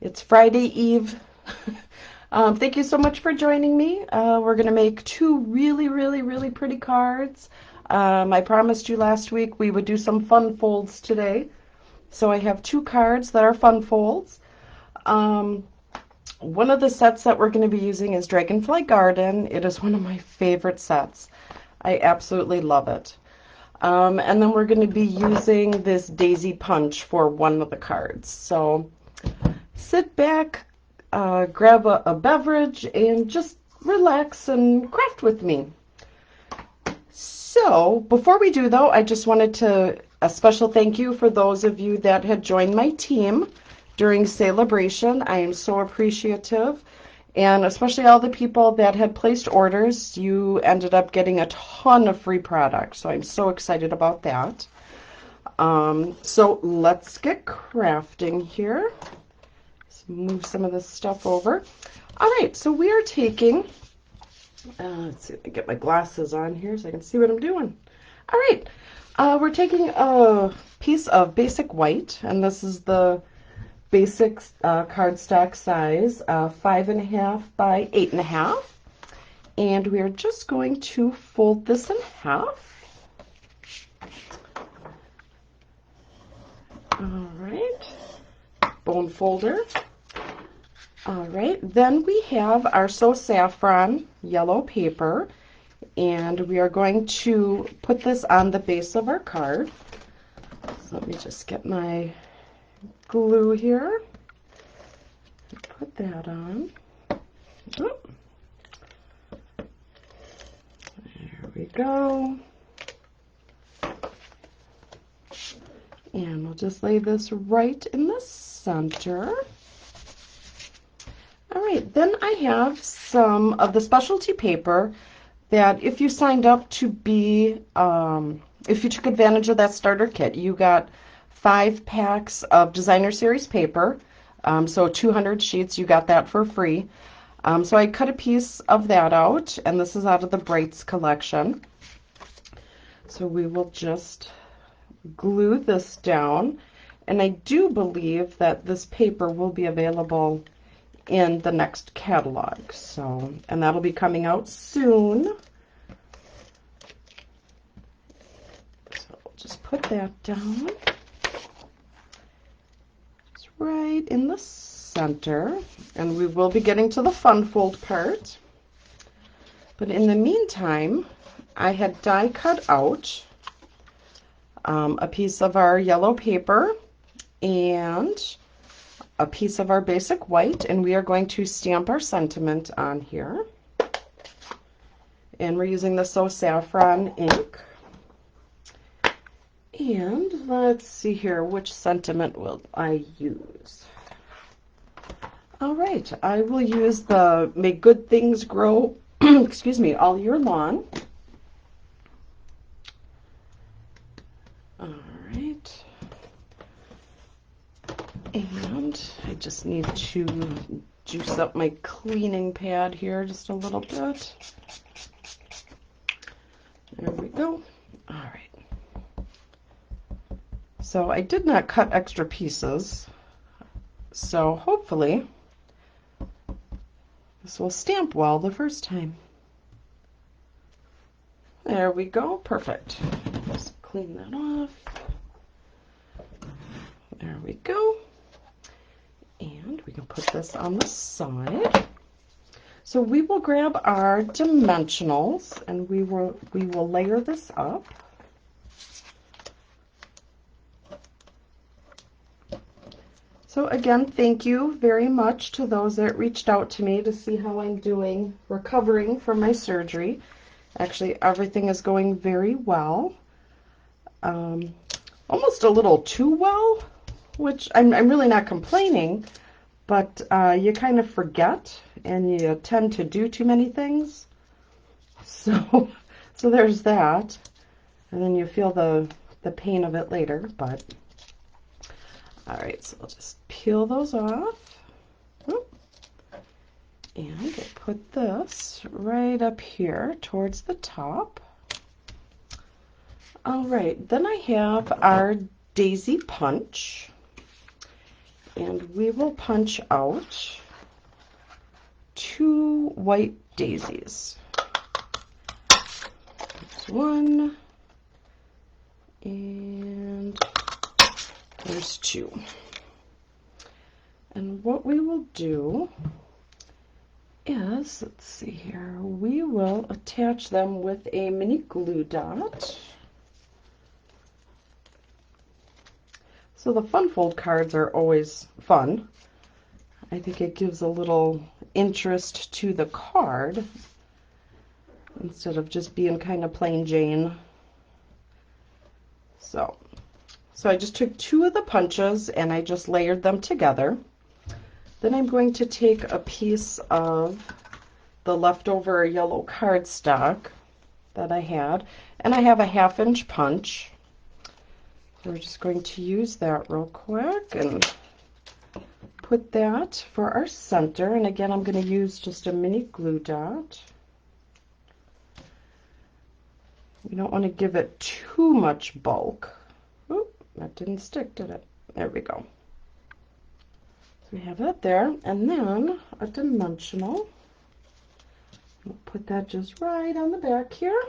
It's Friday Eve. Thank you so much for joining me. We're going to make two really pretty cards. I promised you last week we would do some fun folds today. So I have two cards that are fun folds. One of the sets that we're going to be using is Dragonfly Garden. It is one of my favorite sets. I absolutely love it. And then we're going to be using this Daisy Punch for one of the cards. So sit back, grab a beverage, and just relax and craft with me. So before we do, though, I just wanted to a special thank you for those of you that had joined my team during Celebration. I am so appreciative. And especially all the people that had placed orders, you ended up getting a ton of free products. So I'm so excited about that. So let's get crafting here. Let's move some of this stuff over. All right, so we are taking, let's see if I can get my glasses on here so I can see what I'm doing. All right, we're taking a piece of basic white, and this is the basic cardstock size, 5.5 by 8.5. And we're just going to fold this in half. All right, bone folder. All right, then we have our So Saffron yellow paper, and we are going to put this on the base of our card. So let me just get my glue here. Put that on. Oh. There we go. And we'll just lay this right in the center. All right, then I have some of the specialty paper that if you signed up to be, if you took advantage of that starter kit, you got 5 packs of designer series paper. So 200 sheets, you got that for free. So I cut a piece of that out, and this is out of the Brights collection. So we will just glue this down, and I do believe that this paper will be available in the next catalog. So, and that'll be coming out soon. So we'll just put that down. Just right in the center. And we will be getting to the fun fold part. But in the meantime, I had die cut out a piece of our yellow paper and a piece of our basic white, and we are going to stamp our sentiment on here. And we're using the So Saffron ink. And let's see here, which sentiment will I use? All right, I will use the May Good Things Grow, excuse me, all year long. All right. And I just need to juice up my cleaning pad here just a little bit. There we go. All right. So I did not cut extra pieces. So hopefully this will stamp well the first time. There we go. Perfect. Just clean that off. There we go. And we can put this on the side. So we will grab our dimensionals and we will layer this up. So again, thank you very much to those that reached out to me to see how I'm doing recovering from my surgery. Actually, everything is going very well. Almost a little too well, which I'm really not complaining, but you kind of forget and you tend to do too many things. So there's that. And then you feel the pain of it later, but all right, so I'll just peel those off. And we'll put this right up here towards the top. All right, then I have our Daisy Punch. And we will punch out 2 white daisies. There's 1, and there's 2. And what we will do is, let's see here, we will attach them with a mini glue dot. So the fun fold cards are always fun. I think it gives a little interest to the card instead of just being kind of plain Jane. So I just took 2 of the punches and I just layered them together. Then I'm going to take a piece of the leftover yellow cardstock that I had, and I have a 1/2 inch punch. We're just going to use that real quick and put that for our center. And again, I'm going to use just a mini glue dot. We don't want to give it too much bulk. Oop, that didn't stick, did it? There we go. We have that there, and then a dimensional. We'll put that just right on the back here.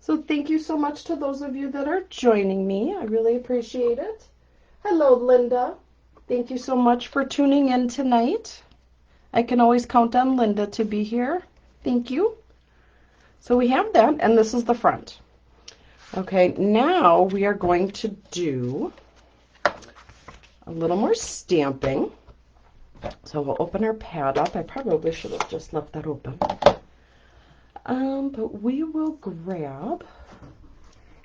So thank you so much to those of you that are joining me. I really appreciate it. Hello, Linda. Thank you so much for tuning in tonight. I can always count on Linda to be here. Thank you. So we have that, and this is the front. Okay, now we are going to do a little more stamping. So we'll open our pad up. I probably should have just left that open. But we will grab,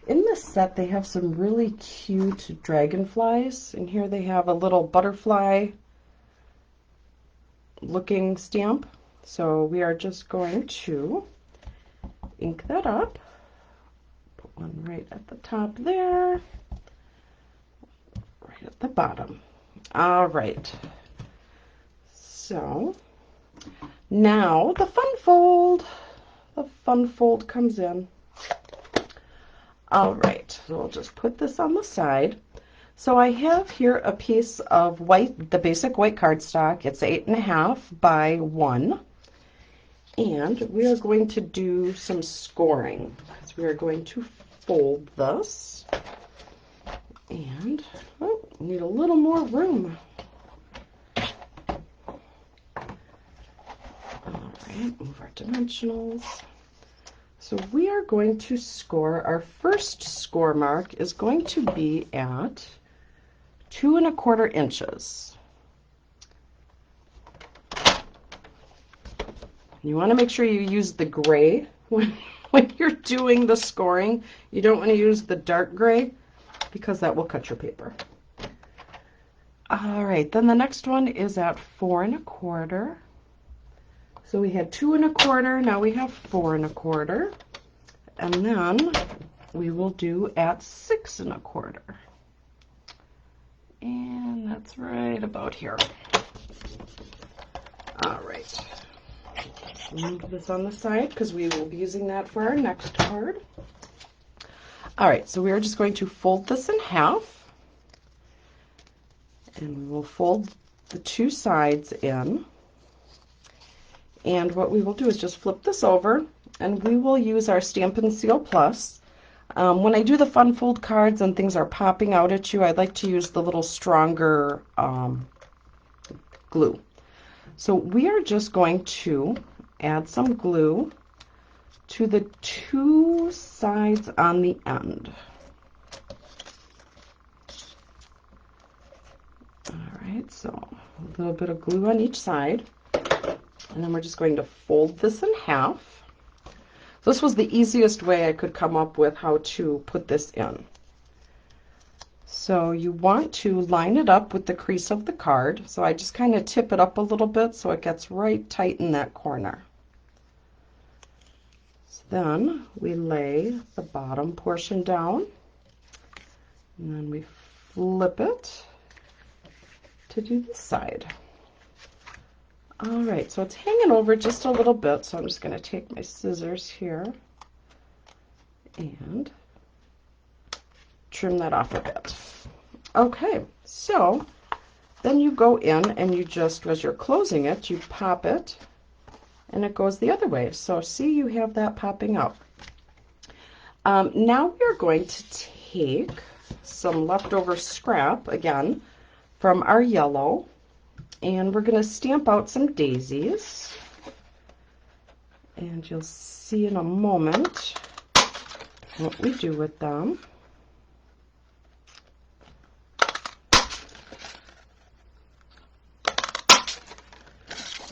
in this set they have some really cute dragonflies. And here they have a little butterfly looking stamp. So we are just going to ink that up. Put one right at the top there. Right at the bottom. All right. So now the fun fold. The fun fold comes in. All right, so we'll just put this on the side. So I have here a piece of white, the basic white cardstock. It's 8.5 by 1. And we are going to do some scoring. So we are going to fold this. And oh, need a little more room. All right, move our dimensionals. So we are going to score, our first score mark is going to be at 2 1/4 inches. You want to make sure you use the gray when you're doing the scoring. You don't want to use the dark gray because that will cut your paper. All right, then the next one is at 4 1/4. So we had 2 1/4, now we have 4 1/4, and then we will do at 6 1/4. And that's right about here. All right. Move this on the side because we will be using that for our next card. All right, so we are just going to fold this in half. And we will fold the 2 sides in. And what we will do is just flip this over, and we will use our Stampin' Seal Plus. When I do the fun fold cards and things are popping out at you, I like to use the little stronger glue. So we are just going to add some glue to the 2 sides on the end. All right, so a little bit of glue on each side. And then we're just going to fold this in half. This was the easiest way I could come up with how to put this in. So you want to line it up with the crease of the card. So I just kind of tip it up a little bit so it gets right tight in that corner. So then we lay the bottom portion down, and then we flip it to do this side. All right, so it's hanging over just a little bit, so I'm just going to take my scissors here and trim that off a bit. Okay, so then you go in and you just, as you're closing it, you pop it and it goes the other way. So see, you have that popping out. Now we're going to take some leftover scrap again from our yellow, and we're going to stamp out some daisies. And you'll see in a moment what we do with them.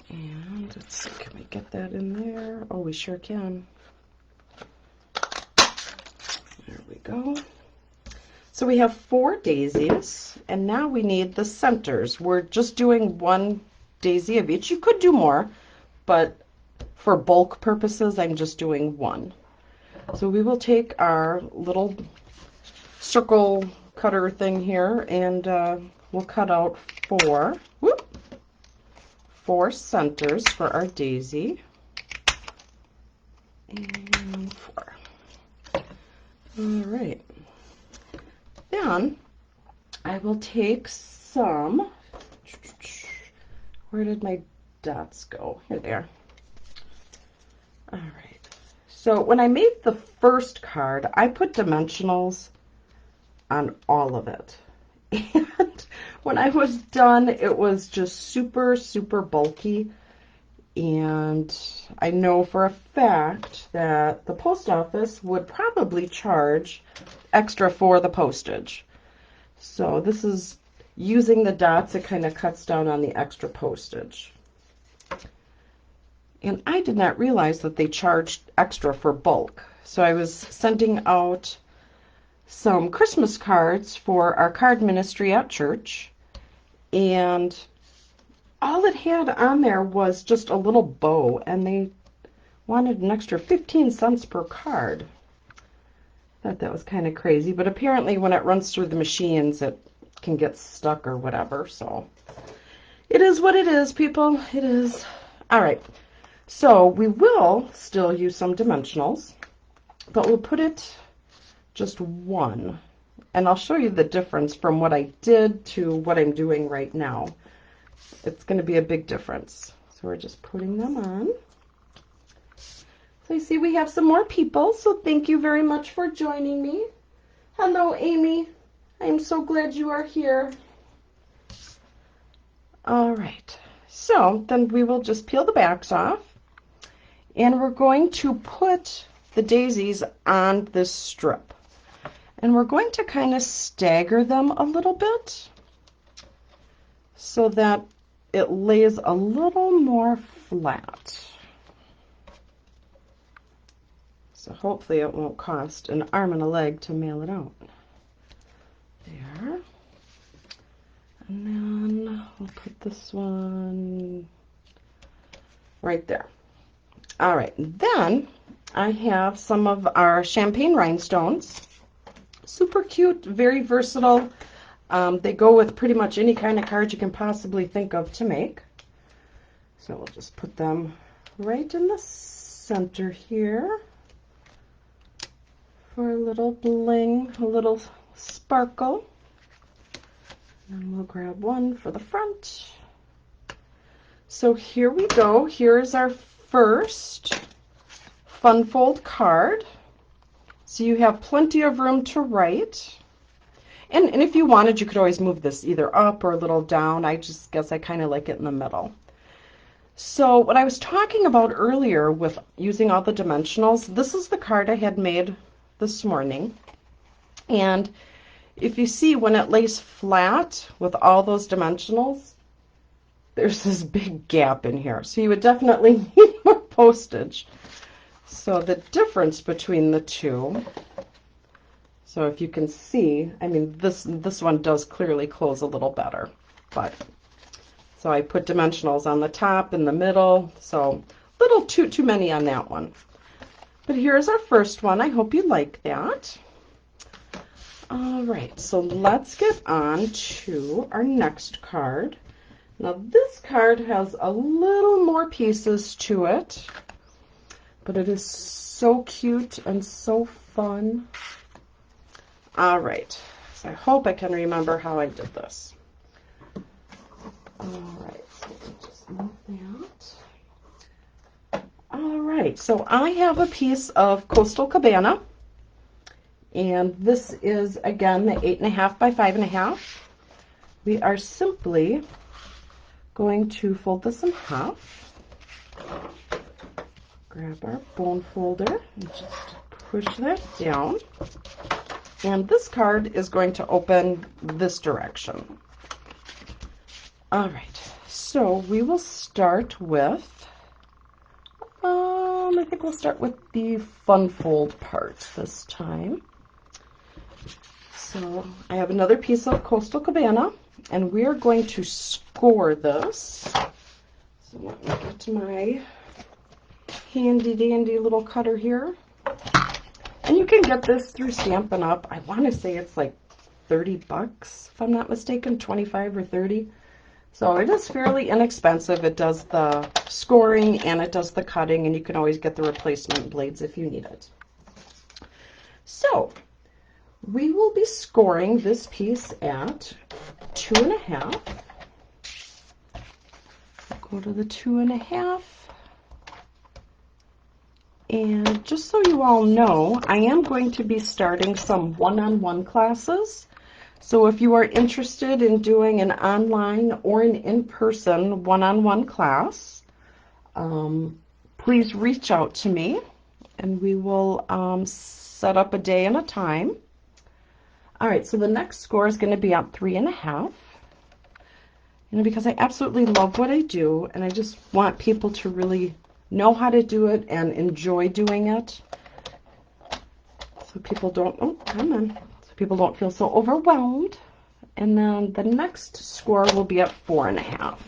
And let's see, can we get that in there? Oh, we sure can. There we go. So we have 4 daisies, and now we need the centers. We're just doing 1 daisy of each. You could do more, but for bulk purposes, I'm just doing 1. So we will take our little circle cutter thing here, and we'll cut out 4 centers for our daisy. And 4. All right. Then I will take some, where did my dots go? Here they are. All right. So when I made the first card, I put dimensionals on all of it. And when I was done, it was just super, super bulky. And I know for a fact that the post office would probably charge extra for the postage. So this is using the dots, it kind of cuts down on the extra postage. And I did not realize that they charged extra for bulk. So I was sending out some Christmas cards for our card ministry at church, and all it had on there was just a little bow, and they wanted an extra 15 cents per card. Thought that was kind of crazy, but apparently when it runs through the machines, it can get stuck or whatever. So it is what it is, people. It is. All right. So we will still use some dimensionals, but we'll put it just 1. And I'll show you the difference from what I did to what I'm doing right now. It's going to be a big difference. So we're just putting them on. So you see we have some more people, so thank you very much for joining me. Hello, Amy. I'm so glad you are here. All right, so then we will just peel the backs off, and we're going to put the daisies on this strip. And we're going to kind of stagger them a little bit so that it lays a little more flat. So hopefully it won't cost an arm and a leg to mail it out. There. And then we'll put this one right there. All right, then I have some of our champagne rhinestones. Super cute, very versatile. They go with pretty much any kind of card you can possibly think of to make. So we'll just put them right in the center here for a little bling, a little sparkle. And we'll grab one for the front. So here we go. Here's our first Fun Fold card. So you have plenty of room to write. And if you wanted, you could always move this either up or a little down. I just guess I kind of like it in the middle. So what I was talking about earlier with using all the dimensionals, this is the card I had made this morning. And if you see, when it lays flat with all those dimensionals, there's this big gap in here. So you would definitely need more postage. So the difference between the two, so if you can see, I mean, this one does clearly close a little better. But so I put dimensionals on the top, in the middle, so a little too many on that one. But here's our first one. I hope you like that. All right, so let's get on to our next card. Now this card has a little more pieces to it, but it is so cute and so fun. All right, so I hope I can remember how I did this. All right, so we'll just move that. All right, so I have a piece of Coastal Cabana, and this is, again, the 8.5 by 5.5. We are simply going to fold this in half. Grab our bone folder and just push that down. And this card is going to open this direction. All right, so we will start with, I think we'll start with the fun fold part this time. So I have another piece of Coastal Cabana, and we are going to score this. So let me get my handy dandy little cutter here. And you can get this through Stampin' Up. I want to say it's like 30 bucks, if I'm not mistaken, 25 or 30. So it is fairly inexpensive. It does the scoring and it does the cutting, and you can always get the replacement blades if you need it. So we will be scoring this piece at 2.5. Go to the 2.5. And just so you all know, I am going to be starting some one-on-one classes. So if you are interested in doing an online or an in-person one-on-one class, please reach out to me and we will set up a day and a time. All right, so the next score is going to be at 3.5. Because I absolutely love what I do, and I just want people to really know how to do it and enjoy doing it, so people don't, so people don't feel so overwhelmed. And then the next score will be at 4.5.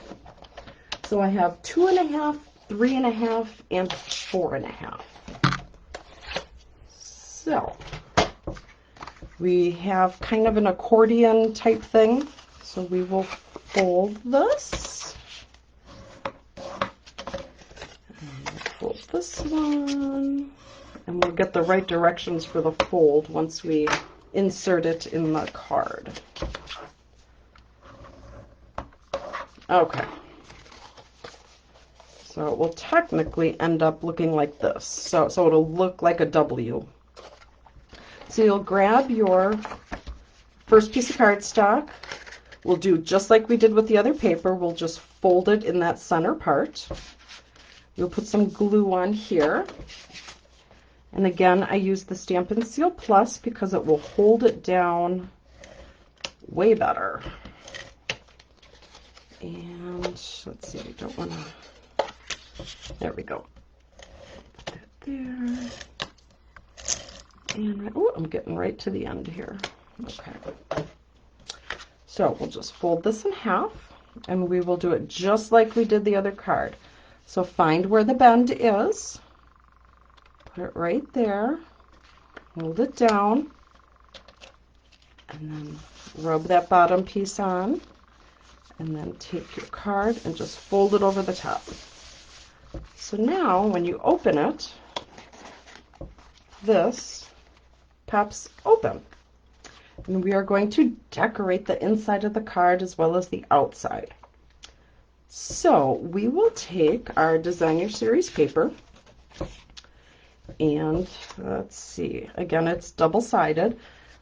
So I have 2.5, 3.5, and 4.5. So we have kind of an accordion type thing. So we will fold this. Fold this one, and we'll get the right directions for the fold once we insert it in the card. Okay, so it will technically end up looking like this. So it'll look like a W. So you'll grab your first piece of cardstock. We'll do just like we did with the other paper. We'll just fold it in that center part. You'll put some glue on here. And again, I use the Stampin' Seal Plus because it will hold it down way better. And let's see, I don't want to, there we go. Put that there. And, oh, I'm getting right to the end here. Okay. So we'll just fold this in half, and we will do it just like we did the other card. So find where the bend is, put it right there, hold it down, and then rub that bottom piece on, and then take your card and just fold it over the top. So now when you open it, this pops open. And we are going to decorate the inside of the card as well as the outside. So we will take our Designer Series paper, and let's see, again, it's double-sided,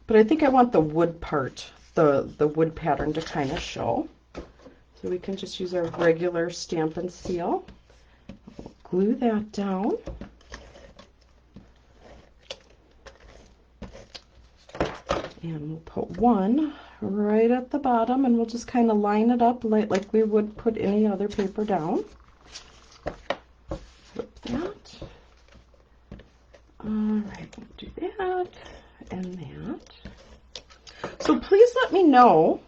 but I think I want the wood part, the wood pattern to kind of show. So we can just use our regular Stampin' Seal. We'll glue that down. And we'll put one right at the bottom, and we'll just kind of line it up like we would put any other paper down. Flip that. All right, we'll do that and that. So please let me know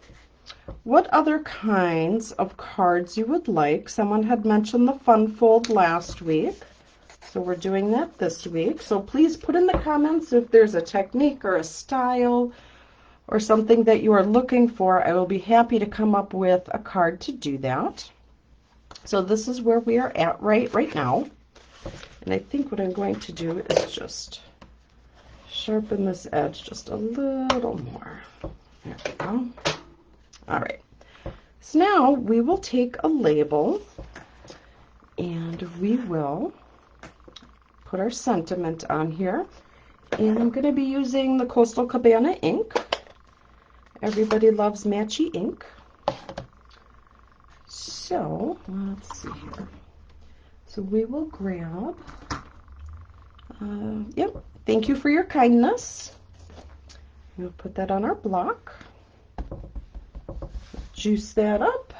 what other kinds of cards you would like. Someone had mentioned the Fun Fold last week, so we're doing that this week. So please put in the comments if there's a technique or a style or something that you are looking for. I will be happy to come up with a card to do that. So this is where we are at right now. And I think what I'm going to do is just sharpen this edge just a little more. There we go. All right. So now we will take a label and we will put our sentiment on here. And I'm going to be using the Coastal Cabana ink. Everybody loves matchy ink. So let's see here. So we will grab, yep, thank you for your kindness. We'll put that on our block. Juice that up.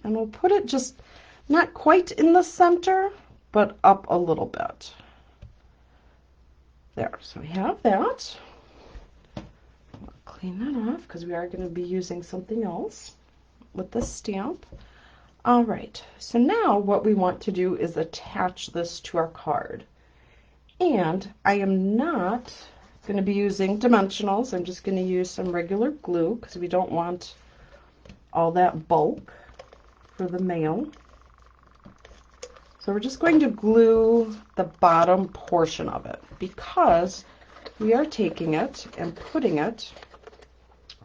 And we'll put it just not quite in the center, but up a little bit. There, so we have that. I'll clean that off because we are going to be using something else with the stamp. All right, so now what we want to do is attach this to our card. And I am not going to be using dimensionals. I'm just going to use some regular glue because we don't want all that bulk for the mail. So we're just going to glue the bottom portion of it because we are taking it and putting it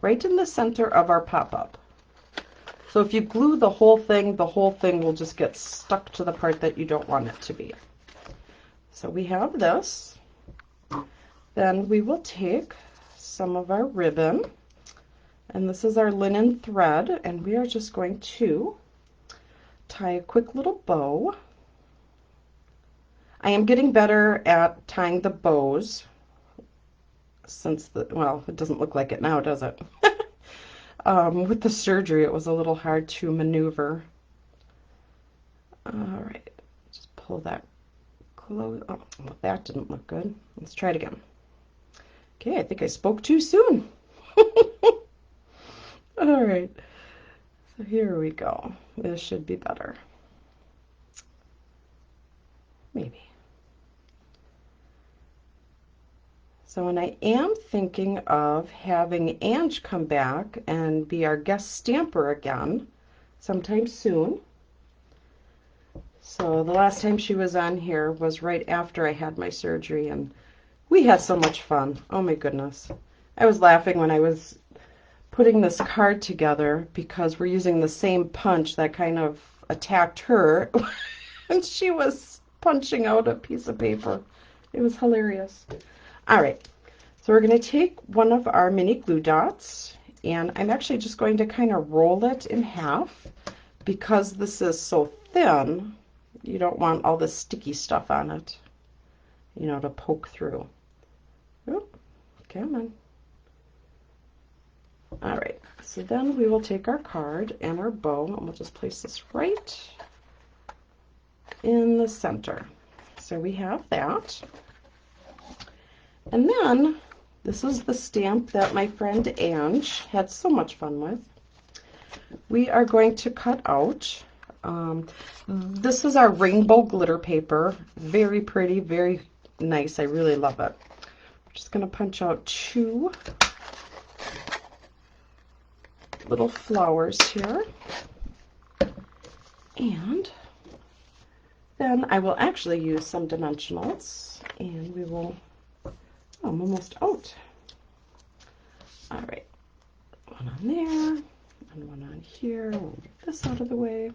right in the center of our pop-up. So if you glue the whole thing will just get stuck to the part that you don't want it to be. So we have this. Then we will take some of our ribbon, and this is our linen thread, and we are just going to tie a quick little bow. I am getting better at tying the bows since well, it doesn't look like it now, does it? With the surgery, it was a little hard to maneuver. All right, just pull that close. Oh, well, that didn't look good. Let's try it again. Okay, I think I spoke too soon. All right, so here we go. This should be better. Maybe. So, and I am thinking of having Ange come back and be our guest stamper again sometime soon. So the last time she was on here was right after I had my surgery, and we had so much fun. Oh my goodness. I was laughing when I was putting this card together because we're using the same punch that kind of attacked her and she was punching out a piece of paper. It was hilarious. All right, so we're going to take one of our mini glue dots, and I'm actually just going to kind of roll it in half because this is so thin. You don't want all the sticky stuff on it, you know, to poke through. Oop, come on. All right, so then we will take our card and our bow, and we'll just place this right in the center. So we have that. And then, this is the stamp that my friend Ange had so much fun with. We are going to cut out, this is our rainbow glitter paper. Very pretty, very nice. I really love it. I'm just going to punch out 2 little flowers here. And then I will actually use some dimensionals, and we will, oh, I'm almost out. All right, one on there, and one on here. We'll get this out of the way.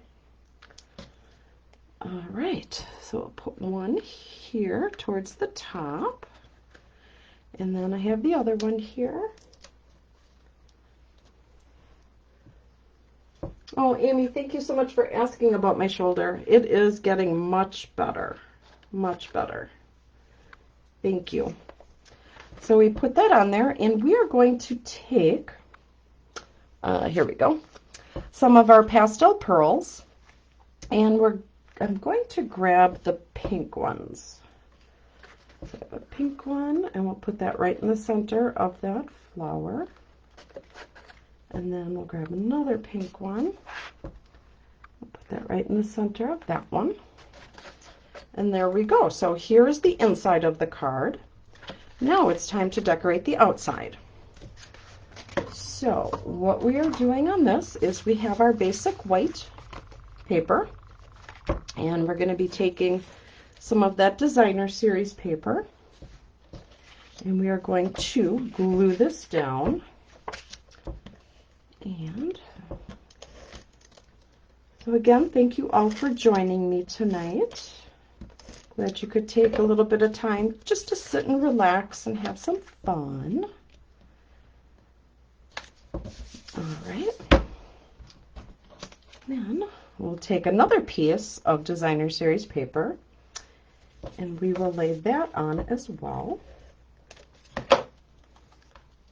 All right, so I'll put one here towards the top, and then I have the other one here. Oh, Amy, thank you so much for asking about my shoulder. It is getting much better, much better. Thank you. So we put that on there, and we are going to take, here we go, some of our pastel pearls, and I'm going to grab the pink ones. So I have a pink one, and we'll put that right in the center of that flower. And then we'll grab another pink one. We'll put that right in the center of that one. And there we go. So here's the inside of the card. Now it's time to decorate the outside. So what we are doing on this is we have our basic white paper, and we're going to be taking some of that designer series paper, and we are going to glue this down. And So again, thank you all for joining me tonight. Glad you could take a little bit of time just to sit and relax and have some fun. All right. Then we'll take another piece of Designer Series paper and we will lay that on as well.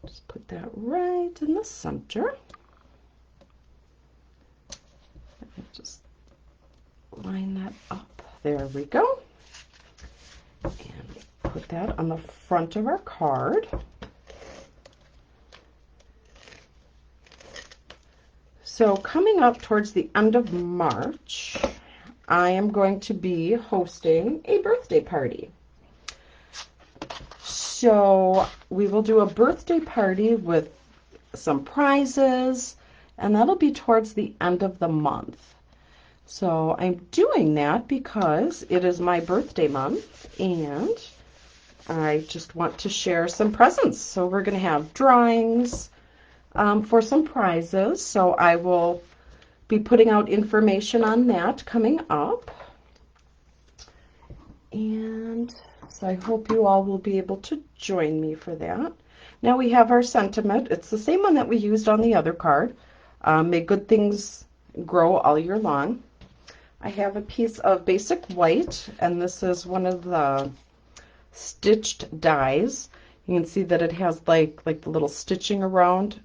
Just put that right in the center. Just line that up. There we go. And put that on the front of our card. So coming up towards the end of March, I am going to be hosting a birthday party. So we will do a birthday party with some prizes, and that'll be towards the end of the month. So I'm doing that because it is my birthday month, and I just want to share some presents. So we're going to have drawings for some prizes. So I will be putting out information on that coming up. And so I hope you all will be able to join me for that. Now we have our sentiment. It's the same one that we used on the other card. May good things grow all year long. I have a piece of basic white, and this is one of the stitched dies. You can see that it has like the little stitching around.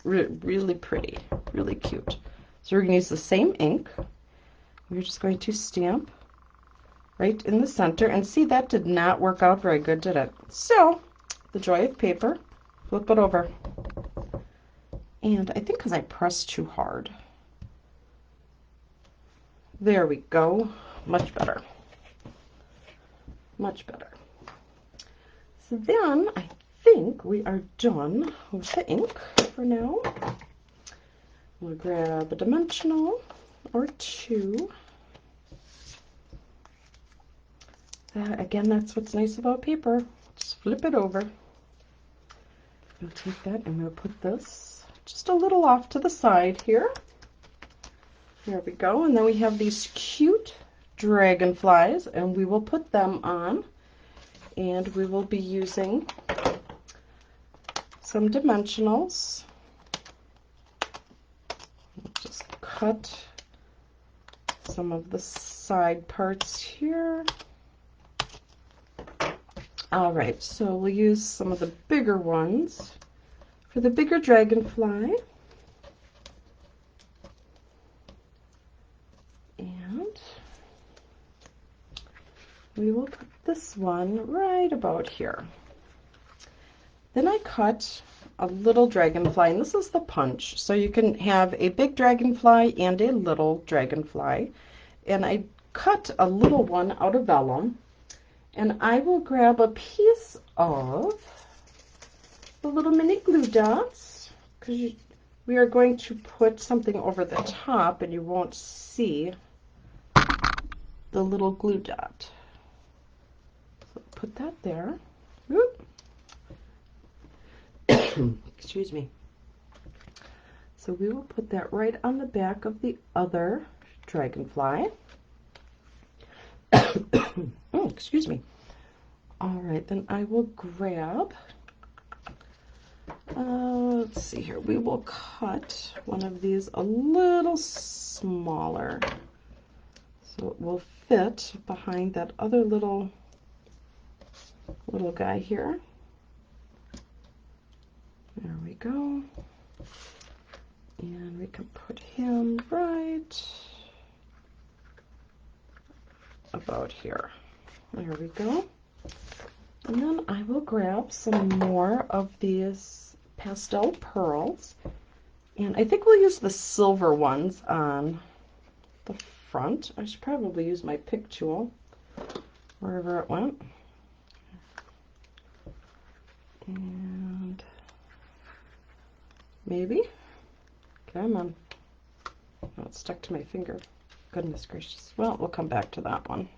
Really pretty, really cute. So we're going to use the same ink. We're just going to stamp right in the center, and see, that did not work out very good, did it? So the joy of paper, flip it over, and I think because I pressed too hard. There we go. Much better. Much better. So then I think we are done with the ink for now. We'll grab a dimensional or two. Again, that's what's nice about paper. Just flip it over. We'll take that and we'll put this just a little off to the side here. There we go. And then we have these cute dragonflies, and we will put them on, and we will be using some dimensionals. Just cut some of the side parts here. All right, so we'll use some of the bigger ones for the bigger dragonfly. And we will put this one right about here. Then I cut a little dragonfly, and this is the punch. So you can have a big dragonfly and a little dragonfly. And I cut a little one out of vellum. And I will grab a piece of the little mini glue dots, because we are going to put something over the top and you won't see the little glue dot. So put that there. Whoop. Excuse me. So we will put that right on the back of the other dragonfly. Oh, excuse me. All right, then I will grab, let's see here, we will cut one of these a little smaller so it will fit behind that other little guy here. There we go. And we can put him right about here. There we go. And then I will grab some more of these pastel pearls. And I think we'll use the silver ones on the front. I should probably use my pick tool wherever it went. And maybe. Come on. Oh, it's stuck to my finger. Goodness gracious. Well, we'll come back to that one.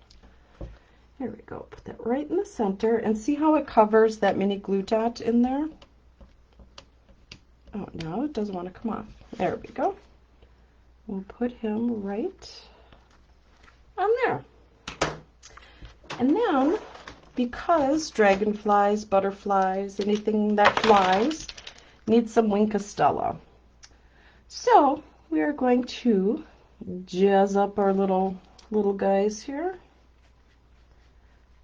There we go. Put that right in the center, and see how it covers that mini glue dot in there? Oh, no, it doesn't want to come off. There we go. We'll put him right on there. And then, because dragonflies, butterflies, anything that flies, needs some Wink of Stella. So we are going to jazz up our little guys here.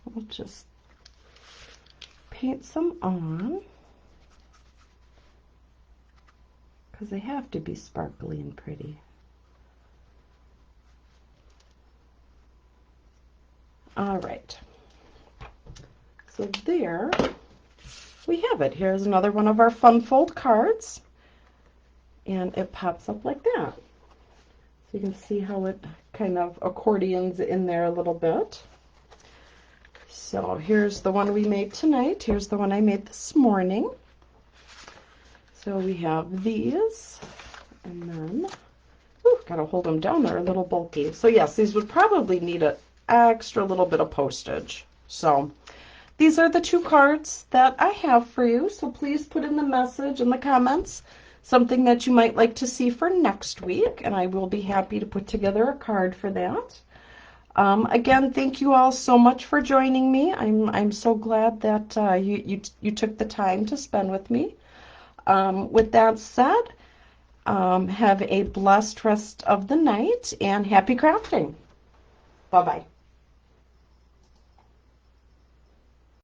We'll just paint some on, because they have to be sparkly and pretty. All right, so there we have it. Here's another one of our fun fold cards, and it pops up like that. So you can see how it kind of accordions in there a little bit. So here's the one we made tonight. Here's the one I made this morning. So we have these, and then, gotta hold them down, they're a little bulky. So yes, these would probably need an extra little bit of postage. So these are the two cards that I have for you. So please put in the message in the comments something that you might like to see for next week, and I will be happy to put together a card for that. Again, thank you all so much for joining me. I'm so glad that you took the time to spend with me. With that said, have a blessed rest of the night and happy crafting. Bye-bye.